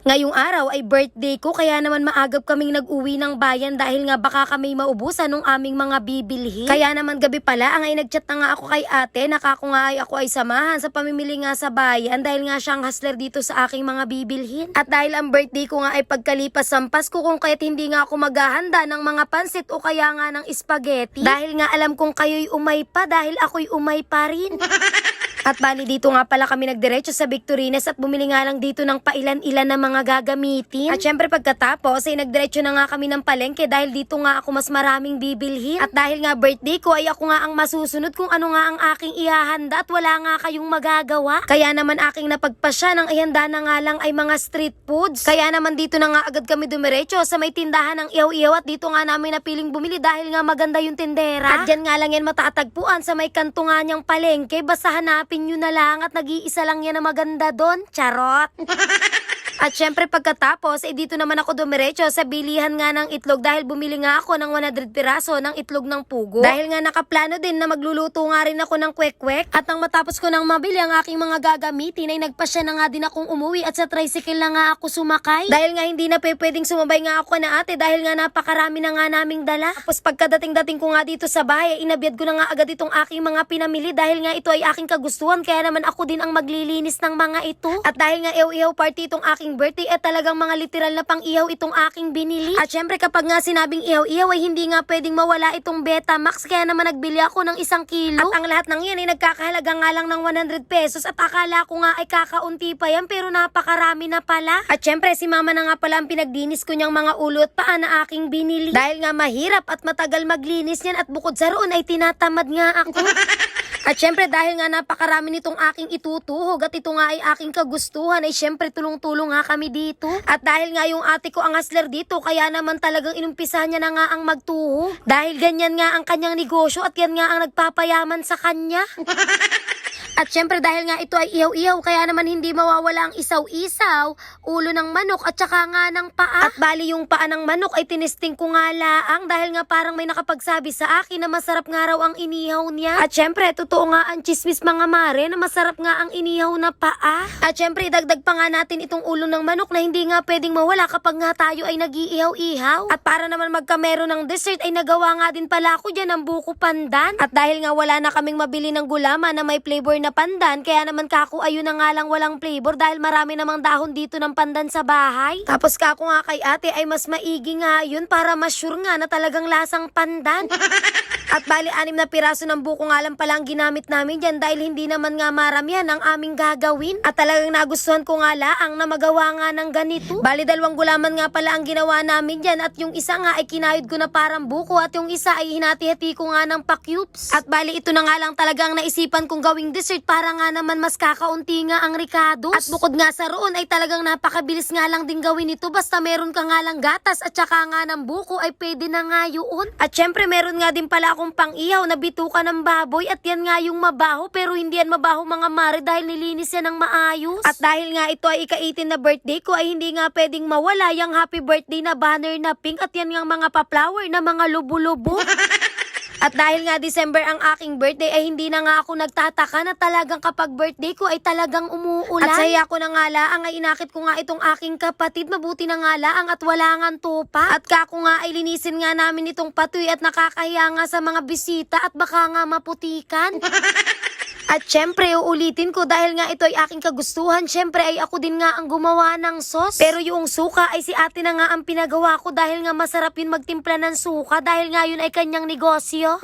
Ngayong araw ay birthday ko kaya naman maagap kaming nag-uwi ng bayan dahil nga baka kami maubusan ng aming mga bibilhin. Kaya naman gabi pala ay nagchat na nga ako kay ate na kako nga ay ako ay samahan sa pamimili nga sa bayan dahil nga siyang hustler dito sa aking mga bibilhin. At dahil ang birthday ko nga ay pagkalipas ng Pasko kung kaya't hindi nga ako maghahanda ng mga pansit o kaya nga ng spaghetti dahil nga alam kong kayo'y umay pa dahil ako'y umay pa rin. At bali dito nga pala kami nagdiretso sa Victorines at bumili nga lang dito ng pailan-ilan na mga gagamitin. At syempre pagkatapos ay nagdiretso na nga kami ng palengke dahil dito nga ako mas maraming bibilhin. At dahil nga birthday ko ay ako nga ang masusunod kung ano nga ang aking ihahanda at wala nga kayong magagawa. Kaya naman aking napagpasya ng ihanda na nga lang ay mga street foods. Kaya naman dito na nga agad kami dumiretso sa may tindahan ng ihaw-ihaw at dito nga namin napiling bumili dahil nga maganda yung tindera. At dyan nga lang yan matatagpuan sa may kanto nga niyang palengke. Basta hanapin nyo na lang at nag-iisa lang yan na maganda doon. Charot! At syempre pagkatapos, dito naman ako dumiretso sa bilihan nga ng itlog dahil bumili nga ako ng 100 piraso ng itlog ng pugo. Dahil nga nakaplano din na magluluto nga rin ako ng kwek-kwek. At nang matapos ko nang mabili ang aking mga gagamitin ay nagpasya na nga din akong umuwi at sa tricycle na nga ako sumakay. Dahil nga hindi na pwedeng sumabay nga ako na ate dahil nga napakarami na nga naming dala. Tapos pagkadating-dating ko nga dito sa bahay, inabiyad ko na nga agad itong aking mga pinamili dahil nga ito ay aking kagustuhan kaya naman ako din ang maglilinis ng mga ito. At dahil nga ihaw-ihaw party itong aking birthday at talagang mga literal na pang-ihaw itong aking binili. At syempre kapag nga sinabing ihaw-ihaw ay hindi nga pwedeng mawala itong Betamax kaya naman nagbili ako ng 1 kilo. At ang lahat ng yan ay nagkakahalaga nga lang ng 100 pesos at akala ko nga ay kakaunti pa yan pero napakarami na pala. At syempre si mama na nga pala ang pinagdinis ko niyang mga ulo at paa na aking binili. Dahil nga mahirap at matagal maglinis yan at bukod sa roon ay tinatamad nga ako. At syempre dahil nga napakarami nitong aking itutuhog at ito nga ay aking kagustuhan ay syempre tulong-tulong nga kami dito. At dahil nga yung ate ko ang hustler dito kaya naman talagang inumpisahan niya na nga ang magtuho. Dahil ganyan nga ang kanyang negosyo at yan nga ang nagpapayaman sa kanya. At syempre dahil nga ito ay ihaw-ihaw kaya naman hindi mawawala ang isaw-isaw, ulo ng manok at saka nga ng paa. At bali yung paa ng manok ay tinisting ko nga laang dahil nga parang may nakapagsabi sa akin na masarap nga raw ang inihaw niya. At syempre totoo nga ang chismis mga mare na masarap nga ang inihaw na paa. At syempre dagdag pa nga natin itong ulo ng manok na hindi nga pwedeng mawala kapag nga tayo ay nag-iihaw-ihaw. At para naman magkamero ng dessert ay nagawa nga din pala ako dyan ng buko pandan. At dahil nga wala na kaming mabili ng gulaman na may flavor na pandan, kaya naman kako ayun na nga lang walang flavor dahil marami namang dahon dito ng pandan sa bahay. Tapos kako nga kay ate ay mas maigi nga yun para mas sure nga na talagang lasang pandan. At bali 6 na piraso ng buko nga lang pala ang ginamit namin dyan dahil hindi naman nga maramihan ang aming gagawin. At talagang nagustuhan ko nga laang na magawa nga ng ganito. Bali 2 gulaman nga pala ang ginawa namin dyan at yung isa nga ay kinayod ko na parang buko at yung isa ay hinati-hati ko nga ng pa-cubes. At bali ito na nga lang talagang naisipan kong gawing dessert para nga naman mas kakaunti nga ang ricados. At bukod nga sa roon ay talagang napakabilis nga lang din gawin ito basta meron ka nga lang gatas at saka nga ng buko ay pwede na nga yun. At syempre meron nga din pala akong pang-ihaw na bituka ng baboy at yan nga yung mabaho pero hindi yan mabaho mga mare dahil nilinis yan ng maayos. At dahil nga ito ay ika-18 na birthday ko ay hindi nga pwedeng mawala yung happy birthday na banner na pink at yan nga mga pa-flower na mga lubo-lubo. At dahil nga December ang aking birthday ay hindi na nga ako nagtataka na talagang kapag birthday ko ay talagang umuulan. At saya ko na nga laang ay inakit ko nga itong aking kapatid. Mabuti na nga laang at wala nga tupa. At kako nga ay linisin nga namin itong patoy at nakakahiya nga sa mga bisita at baka nga maputikan. At syempre, uulitin ko dahil nga ito ay aking kagustuhan. Syempre ay ako din nga ang gumawa ng sauce. Pero yung suka ay si ate na nga ang pinagawa ko dahil nga masarap yun magtimpla ng suka dahil nga yun ay kanyang negosyo.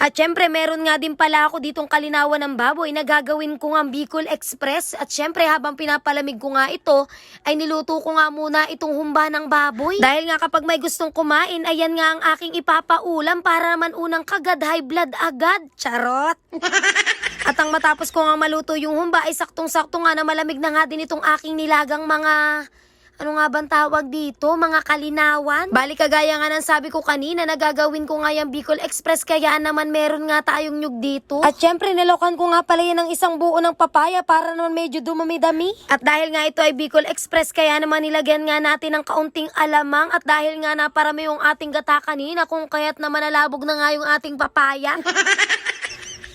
At syempre, meron nga din pala ako ditong kalinawan ng baboy na gagawin ko nga Bicol Express. At syempre, habang pinapalamig ko nga ito, ay niluto ko nga muna itong humba ng baboy. Dahil nga kapag may gustong kumain, ayan nga ang aking ipapaulam para naman unang kagad high blood agad. Charot! At ang matapos ko nga maluto yung humba ay saktong-sakto nga na malamig na nga din itong aking nilagang mga... Ano nga bang tawag dito? Mga kalinawan? Bali kagaya nga ng sabi ko kanina, nagagawin ko nga yung Bicol Express kaya naman meron nga tayong nyug dito. At syempre nilokan ko nga pala yan ng isang buo ng papaya para naman medyo dumami-dami. At dahil nga ito ay Bicol Express kaya naman nilagyan nga natin ng kaunting alamang at dahil nga naparami yung ating gata kanina kung kaya't naman nalabog na nga yung ating papaya.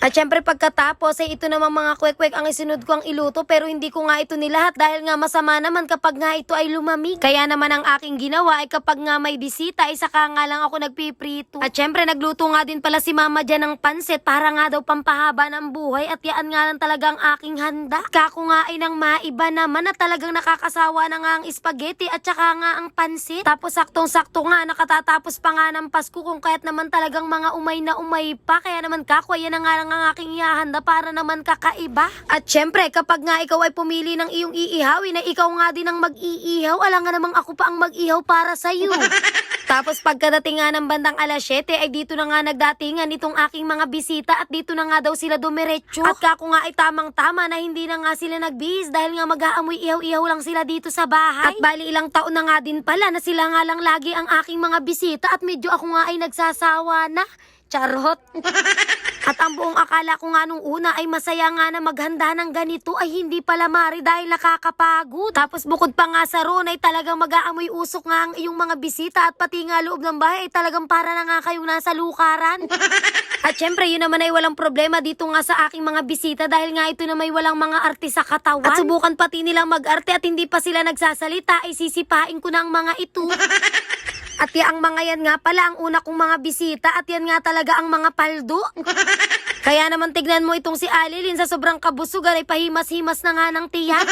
At syempre pagkatapos ay ito naman mga kwek-kwek ang isunod ko ang iluto, pero hindi ko nga ito nilahat dahil nga masama naman kapag nga ito ay lumamig. Kaya naman ang aking ginawa ay kapag nga may bisita ay saka nga lang ako nagpiprito. At syempre nagluto nga din pala si mama dyan ng pansit para nga daw pampahaba ng buhay, at yaan nga lang talagang aking handa. Kako nga ay nang maiba naman na talagang nakakasawa na nga ang spaghetti at saka nga ang pansit. Tapos saktong-sakto nga nakatatapos pa nga ng Pasko, kung kaya't naman talagang mga umay na umay pa. Kaya naman kako, yan na nga lang ang aking ihahanda para naman kakaiba. At syempre kapag nga ikaw ay pumili ng iyong iihawin na ikaw nga din ang mag-iihaw, alam nga namang ako pa ang mag-ihaw para sa'yo. Tapos pagkadating nga ng bandang alas 7 ay dito na nga nagdatingan itong aking mga bisita, at dito na nga daw sila dumiretso. At kako nga ay tamang-tama na hindi na nga sila nagbihis dahil nga mag-aamoy ihaw-ihaw lang sila dito sa bahay. At bali ilang taon na nga din pala na sila nga lang lagi ang aking mga bisita, at medyo ako nga ay nagsasawa na. Charot. At ang buong akala ko nga nung una ay masaya nga na maghanda ng ganito ay hindi pala mari dahil nakakapagod. Tapos bukod pa nga sa roon ay talagang mag-aamoy usok nga ang iyong mga bisita, at pati nga loob ng bahay ay talagang para na nga kayong nasa lukaran. At syempre yun naman ay walang problema dito nga sa aking mga bisita dahil nga ito na may walang mga arte sa katawan. At subukan pati nilang mag-arte at hindi pa sila nagsasalita ay sisipain ko na ang mga ito. At ang mga yan nga pala ang una kong mga bisita, at yan nga talaga ang mga paldo. Kaya naman tignan mo itong si Alilin, sa sobrang kabusugan ay pahimas-himas na nga ng tiyan.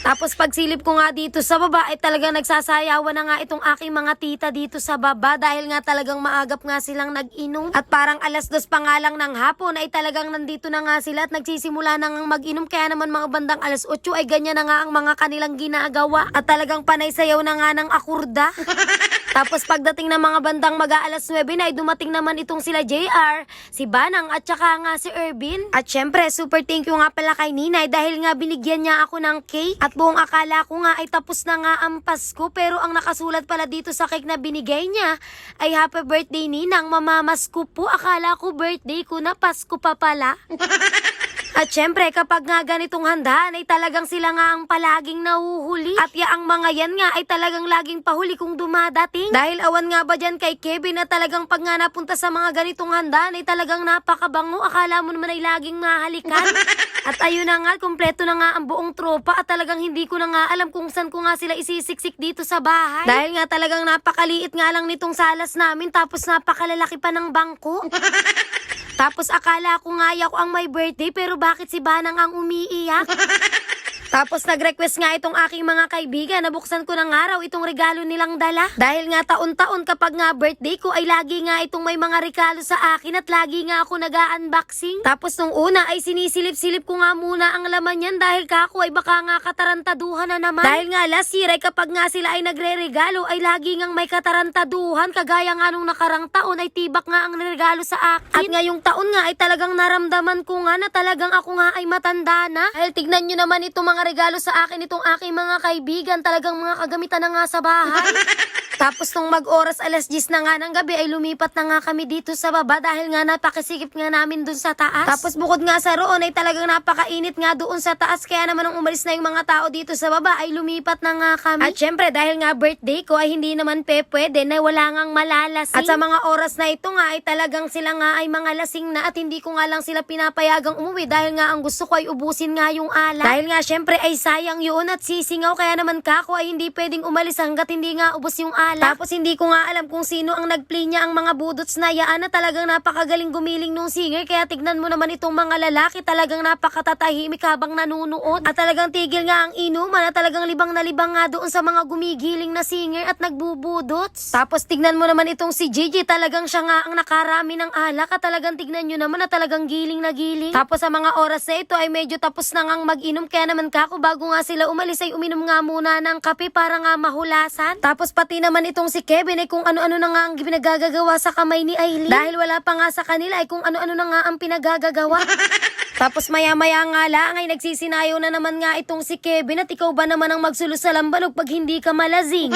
Tapos pagsilip ko nga dito sa baba ay talagang nagsasayawan na nga itong aking mga tita dito sa baba dahil nga talagang maagap nga silang nag-inom. At parang alas 2 pa nga lang ng hapon ay talagang nandito na nga sila at nagsisimula na nga mag-inom. Kaya naman mga bandang alas 8 ay ganyan na nga ang mga kanilang ginagawa. At talagang panay sayaw na nga ng akurda. Tapos pagdating ng mga bandang mag-aalas 9 na ay dumating naman itong sila JR, si Banang at saka nga si Ervin. At syempre super thank you nga pala kay Ninay dahil nga binigyan niya ako ng cake. At buong akala ko nga ay tapos na nga ang Pasko, pero ang nakasulat pala dito sa cake na binigay niya ay Happy Birthday Ninang, mamamas ko po. Akala ko birthday ko na, Pasko pa pala. At syempre kapag nga ganitong handaan ay talagang sila nga ang palaging nahuhuli. At ang mga yan nga ay talagang laging pahuli kung dumadating. Dahil awan nga ba dyan kay Kevin na talagang pag nga napunta sa mga ganitong handaan ay talagang napakabango. Akala mo naman ay laging mahalikan. At ayun na nga, kumpleto na nga ang buong tropa at talagang hindi ko na nga alam kung saan ko nga sila isisiksik dito sa bahay. Dahil nga talagang napakaliit nga lang nitong salas namin, tapos napakalalaki pa ng bangko. Tapos akala ko nga ako ang may birthday, pero bakit si Banang ang umiiyak? Tapos nag-request nga itong aking mga kaibigan na buksan ko ng araw itong regalo nilang dala. Dahil nga taon-taon kapag nga birthday ko ay lagi nga itong may mga regalo sa akin at lagi nga ako nag-unboxing. Tapos nung una ay sinisilip-silip ko nga muna ang laman yan dahil kako ay baka nga katarantaduhan na naman. Dahil nga last year ay kapag nga sila ay nagre-regalo ay lagi nga may katarantaduhan, kagaya nga nung nakarang taon ay tibak nga ang regalo sa akin. At ngayong taon nga ay talagang naramdaman ko nga na talagang ako nga ay matanda na. Dahil tignan nyo naman itong mga regalo sa akin itong aking mga kaibigan, talagang mga kagamitan na nga sa bahay. Tapos nung mag-oras alas 10 na nga ng gabi ay lumipat na nga kami dito sa baba dahil nga napakasikip nga namin dun sa taas. Tapos bukod nga sa roon ay talagang napakainit nga doon sa taas, kaya naman nung umalis na yung mga tao dito sa baba ay lumipat na nga kami. At syempre dahil nga birthday ko ay hindi naman pwede na wala ngang malalasing. At sa mga oras na ito nga ay talagang sila nga ay mga lasing na at hindi ko nga lang sila pinapayagang umuwi dahil nga ang gusto ko ay ubusin nga yung alak. Dahil nga syempre ay sayang yun at sisingaw, kaya naman kako ay hindi pwedeng umalis hanggat hindi nga ubos yung alak. Tapos hindi ko nga alam kung sino ang nag-play niya ang mga budots na yaan na talagang napakagaling gumiling nung singer, kaya tignan mo naman itong mga lalaki talagang napakatatahimik habang nanunood. At talagang tigil nga ang inuman at talagang libang na libang nga doon sa mga gumigiling na singer at nagbubudots. Tapos tignan mo naman itong si Gigi, talagang siya nga ang nakarami ng alak at talagang tignan nyo naman na talagang giling na giling. Tapos sa mga oras na ito ay medyo tapos na ngang mag-inom, kaya naman kako bago nga sila umalis ay uminom nga muna ng kape para nga mahulasan. Tapos pati naman itong si Kevin ay kung ano-ano na nga ang pinagagagawa sa kamay ni Aileen. Dahil wala pa nga sa kanila ay kung ano-ano na nga ang pinagagagawa. Tapos maya-maya nga lang ay nagsisinayo na naman nga itong si Kevin at ikaw ba naman ang magsulo sa lambalog pag hindi ka malazing.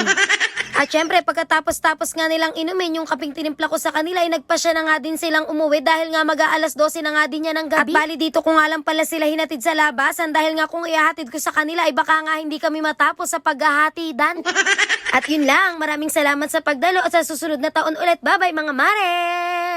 At syempre pagkatapos nga nilang inumin yung kaping tinimpla ko sa kanila ay nagpasya na nga din silang umuwi dahil nga mag-aalas 12 na nga din yan ng gabi. At bali dito ko nga lang pala sila hinatid sa labasan dahil nga kung ihahatid ko sa kanila ay baka nga hindi kami matapos sa paghahatidan. At yun lang, maraming salamat sa pagdalo at sa susunod na taon ulit. Bye-bye mga mare!